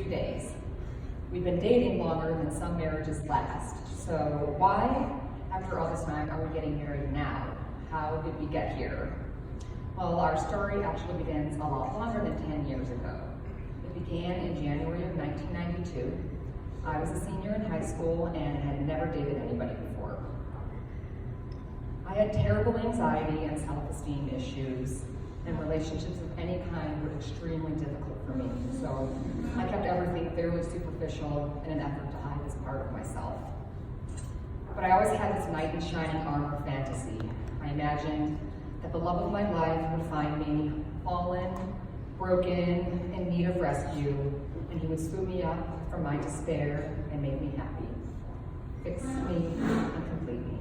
2 days. We've been dating longer than some marriages last. So why, after all this time, are we getting married now? How did we get here? Well, our story actually begins a lot longer than 10 years ago. It began in January of 1992. I was a senior in high school and had never dated anybody before. I had terrible anxiety and self-esteem issues, and relationships of any kind were extremely difficult for me. So I kept everything fairly superficial in an effort to hide this part of myself. But I always had this knight in shining armor fantasy. I imagined that the love of my life would find me fallen, broken, in need of rescue, and he would swoop me up from my despair and make me happy, fix me and complete me.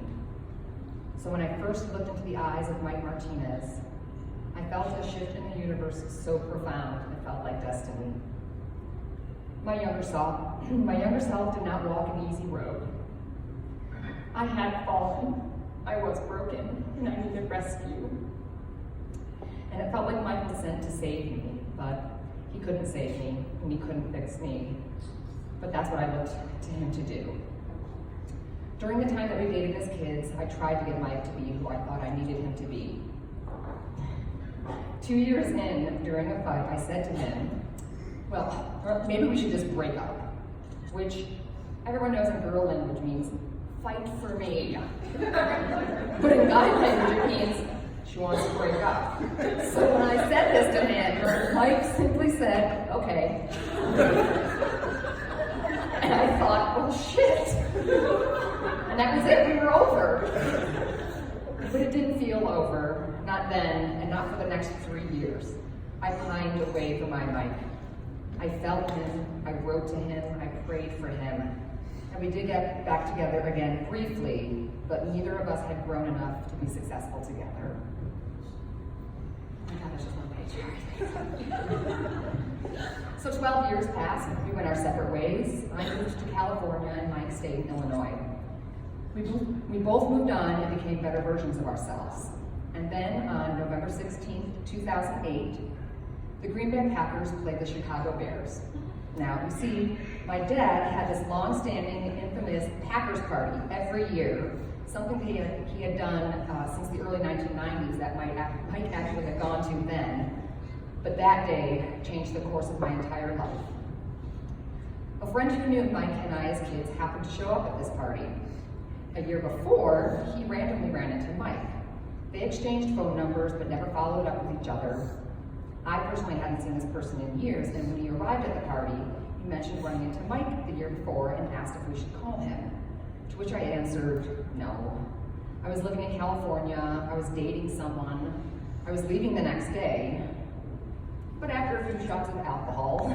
So when I first looked into the eyes of Mike Martinez, I felt a shift in the universe so profound it felt like destiny. My younger self did not walk an easy road. I had fallen, I was broken, and I needed rescue. And it felt like Mike was sent to save me, but he couldn't save me, and he couldn't fix me. But that's what I looked to him to do. During the time that we dated as kids, I tried to get Mike to be who I thought I needed him to be. 2 years in, during a fight, I said to him, well, maybe we should just break up, which everyone knows in girl language means fight for me. But in guy language it means she wants to break up. So when I said this to him, Mike simply said, okay. And I thought, well, shit. And that was it, we were over. But it didn't feel over, not then, and not for the next 3 years. I pined away for my Mike. I felt him, I wrote to him, I prayed for him. And we did get back together again briefly, but neither of us had grown enough to be successful together. Oh my God, that's just one page. So 12 years passed, we went our separate ways. I moved to California and Mike stayed in Illinois. We both moved on and became better versions of ourselves. And then on November 16th, 2008, the Green Bay Packers played the Chicago Bears. Now, you see, my dad had this long-standing, infamous Packers party every year, something he had done since the early 1990s that Mike actually had gone to then. But that day changed the course of my entire life. A friend who knew Mike and I as kids happened to show up at this party. A year before, he randomly ran into Mike. They exchanged phone numbers but never followed up with each other. I personally hadn't seen this person in years, and when he arrived at the party, he mentioned running into Mike the year before and asked if we should call him. To which I answered, no. I was living in California, I was dating someone, I was leaving the next day. But after a few shots of alcohol,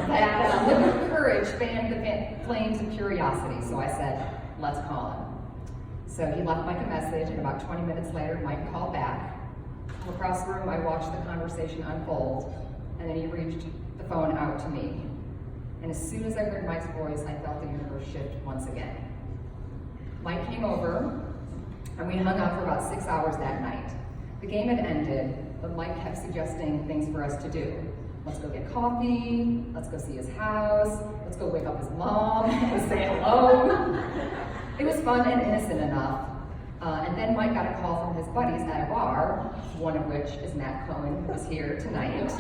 that liquid courage fanned the flames of curiosity, so I said, let's call him. So he left Mike a message, and about 20 minutes later, Mike called back. From across the room, I watched the conversation unfold, and then he reached the phone out to me. And as soon as I heard Mike's voice, I felt the universe shift once again. Mike came over, and we hung out for about 6 hours that night. The game had ended, but Mike kept suggesting things for us to do. Let's go get coffee, let's go see his house, let's go wake up his mom, let's say hello. It was fun and innocent enough. And then Mike got a call from his buddies at a bar, one of which is Matt Cohen, who is here tonight,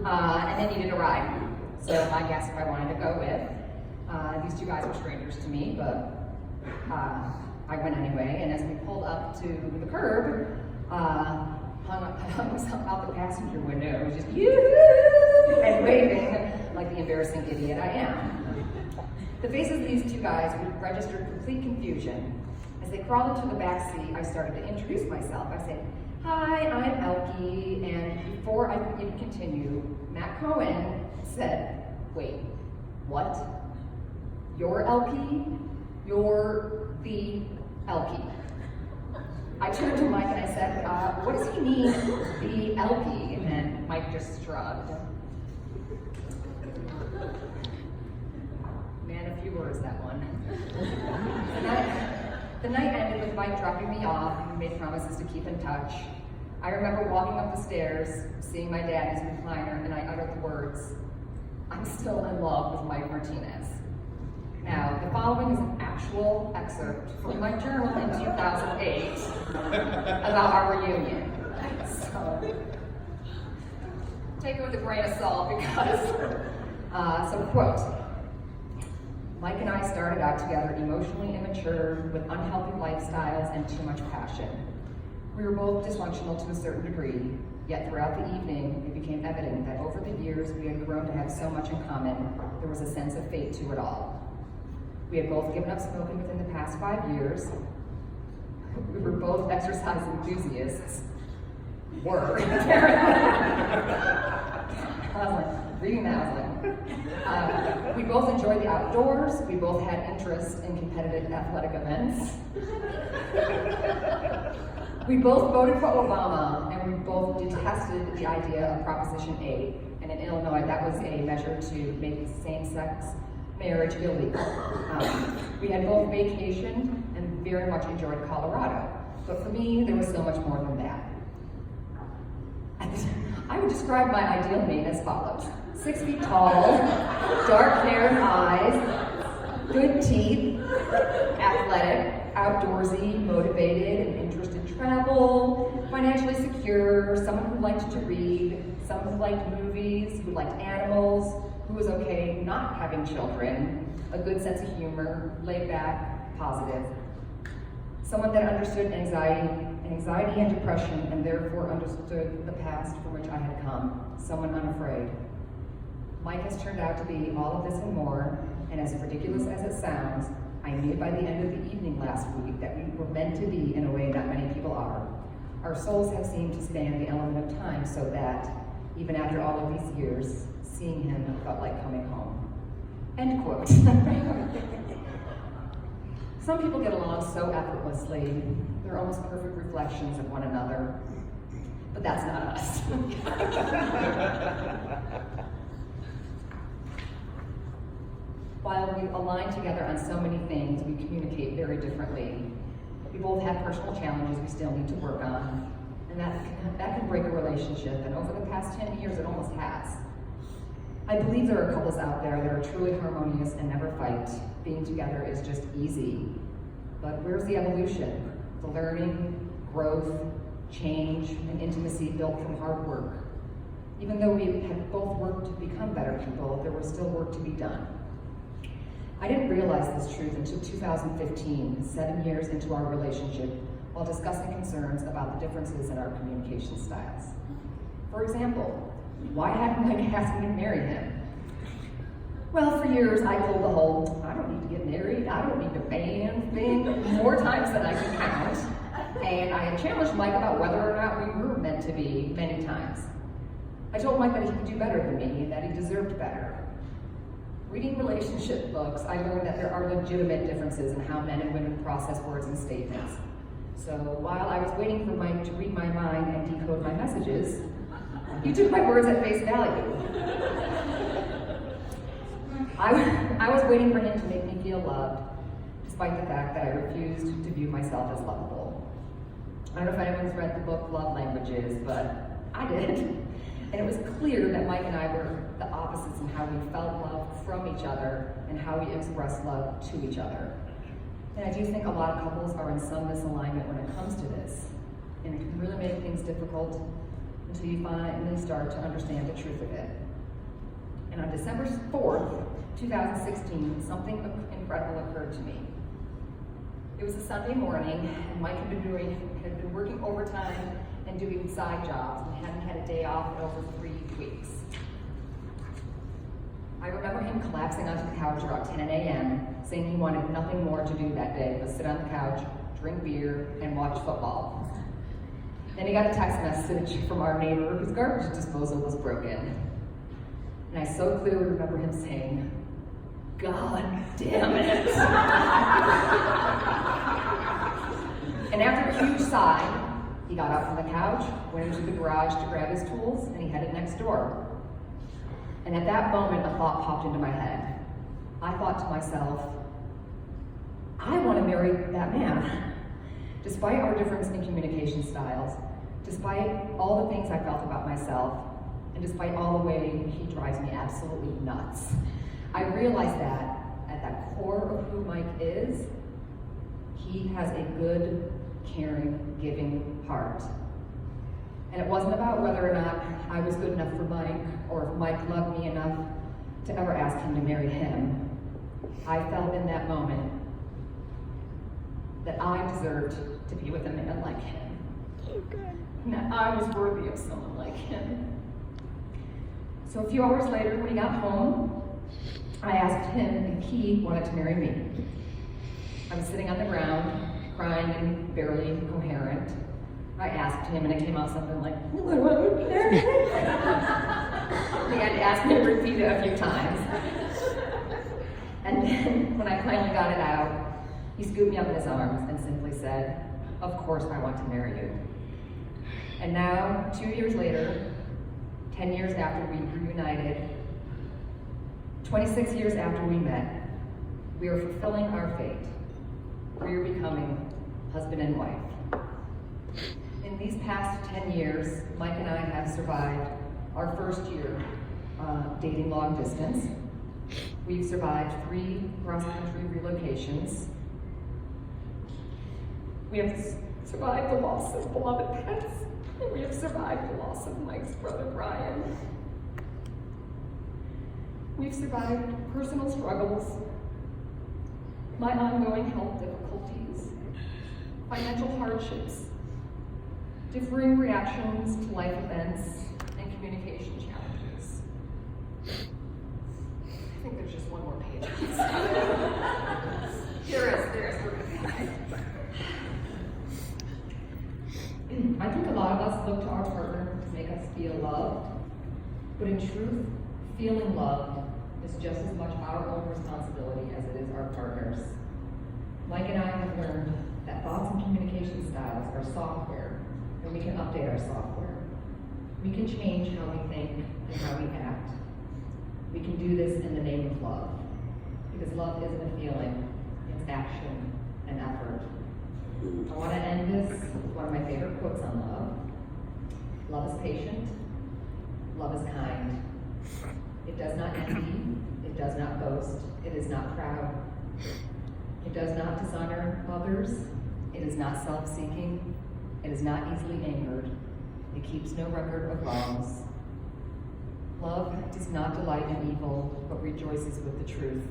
and they needed a ride. So I asked if I wanted to go with. These two guys were strangers to me, but I went anyway, and as we pulled up to the curb, hung myself out the passenger window, was just yoo-hoo, and waving like the embarrassing idiot I am. The faces of these two guys registered complete confusion. As they crawled into the back seat, I started to introduce myself. I said, hi, I'm Elke, and before I could even continue, Matt Cohen said, wait, what? You're Elke? You're the Elke. I turned to Mike and I said, what does he mean, the Elke? And Mike just shrugged. Man, a few words, that one. The night ended with Mike dropping me off, and we made promises to keep in touch. I remember walking up the stairs, seeing my dad in his recliner, and I uttered the words, I'm still in love with Mike Martinez. Now, the following is an actual excerpt from my journal in 2008 about our reunion. So, take it with a grain of salt because, so quote, Mike and I started out together emotionally immature with unhealthy lifestyles and too much passion. We were both dysfunctional to a certain degree, yet throughout the evening, it became evident that over the years we had grown to have so much in common, there was a sense of fate to it all. We had both given up smoking within the past 5 years. We were both exercise enthusiasts. Were. I was like, reading that, I was like, we both enjoyed the outdoors. We both had interest in competitive athletic events. We both voted for Obama, and we both detested the idea of Proposition 8. And in Illinois, that was a measure to make same-sex marriage illegal. We had both vacationed and very much enjoyed Colorado. But for me, there was so much more than that. I would describe my ideal mate as follows. 6 feet tall, dark hair and eyes, good teeth, athletic, outdoorsy, motivated, and interested in travel, financially secure, someone who liked to read, someone who liked movies, who liked animals, who was okay not having children, a good sense of humor, laid back, positive. Someone that understood anxiety and depression, and therefore understood the past from which I had come. Someone unafraid. Mike has turned out to be all of this and more, and as ridiculous as it sounds, I knew by the end of the evening last week that we were meant to be in a way not many people are. Our souls have seemed to span the element of time so that, even after all of these years, seeing him felt like coming home. End quote. Some people get along so effortlessly, they're almost perfect reflections of one another, but that's not us. While we align together on so many things, we communicate very differently. We both have personal challenges we still need to work on, and that can break a relationship, and over the past 10 years, it almost has. I believe there are couples out there that are truly harmonious and never fight. Being together is just easy. But where's the evolution? The learning, growth, change, and intimacy built from hard work. Even though we had both worked to become better people, there was still work to be done. I didn't realize this truth until 2015, 7 years into our relationship, while discussing concerns about the differences in our communication styles. For example, why hadn't Mike asked me to marry him? Well, for years I pulled the whole, I don't need to get married, I don't need a band thing, more times than I can count. And I had challenged Mike about whether or not we were meant to be many times. I told Mike that he could do better than me and that he deserved better. Reading relationship books, I learned that there are legitimate differences in how men and women process words and statements. So while I was waiting for Mike to read my mind and decode my messages, he took my words at face value. I was waiting for him to make me feel loved, despite the fact that I refused to view myself as lovable. I don't know if anyone's read the book Love Languages, but I did. And it was clear that Mike and I were the opposites in how we felt love from each other and how we expressed love to each other. And I do think a lot of couples are in some misalignment when it comes to this. And it can really make things difficult until you finally start to understand the truth of it. And on December 4th, 2016, something incredible occurred to me. It was a Sunday morning, and Mike had been working overtime and doing side jobs, and hadn't had a day off in over 3 weeks. I remember him collapsing onto the couch around 10 a.m., saying he wanted nothing more to do that day but sit on the couch, drink beer, and watch football. Then he got a text message from our neighbor whose garbage disposal was broken. And I so clearly remember him saying, "God damn it." And after a huge sigh, he got up from the couch, went into the garage to grab his tools, and he headed next door. And at that moment, a thought popped into my head. I thought to myself, I want to marry that man. Despite our difference in communication styles, despite all the things I felt about myself, And despite all the way he drives me absolutely nuts, I realize that at that core of who Mike is, he has a good, caring, giving heart. And it wasn't about whether or not I was good enough for Mike, or if Mike loved me enough to ever ask him to marry him. I felt in that moment that I deserved to be with a man like him. And that I was worthy of someone like him. So a few hours later, when he got home, I asked him if he wanted to marry me. I was sitting on the ground, crying and barely coherent. I asked him, and it came out something like, "What about marry?" He had to ask me to repeat it a few times. And then, when I finally got it out, he scooped me up in his arms and simply said, "Of course I want to marry you." And now, 2 years later, 10 years after we reunited, 26 years after we met, we are fulfilling our fate. We are becoming husband and wife. In these past 10 years, Mike and I have survived our first year dating long distance. We've survived 3 cross-country relocations. We have survived the loss of beloved pets, and we have survived the loss of Mike's brother Brian. We've survived personal struggles, my ongoing health difficulties, financial hardships, differing reactions to life events, and communication challenges. I think there's just one more page. There is. I think a lot of us look to our partner to make us feel loved, but in truth, feeling loved is just as much our own responsibility as it is our partner's. Mike and I have learned that thoughts and communication styles are software, and we can update our software. We can change how we think and how we act. We can do this in the name of love, because love isn't a feeling, it's action and effort. I want to end this with one of my favorite quotes on love. Love is patient, love is kind. It does not envy, it does not boast, it is not proud. It does not dishonor others, it is not self-seeking, it is not easily angered, it keeps no record of wrongs. Love does not delight in evil, but rejoices with the truth.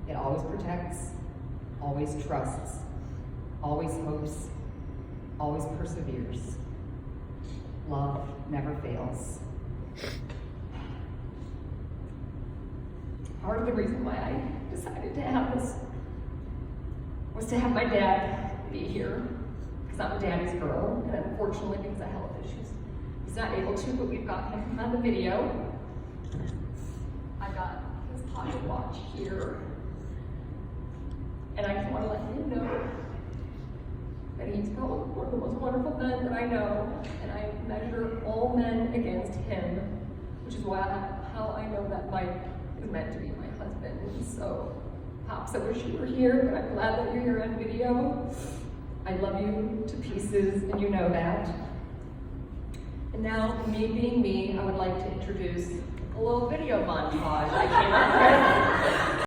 It always protects, always trusts, always hopes, always perseveres. Love never fails. Part of the reason why I decided to have this was to have my dad be here, because I'm a daddy's girl, and unfortunately because of health issues, he's not able to, but we've got him on the video. I got his pocket watch here, and I just want to let him know that he's probably one of the most wonderful men that I know, and I measure all men against him, which is how I know that Mike is meant to be my husband. So, Pops, I wish you were here, but I'm glad that you're here on video. I love you to pieces, and you know that. And now, me being me, I would like to introduce a little video montage I came up with.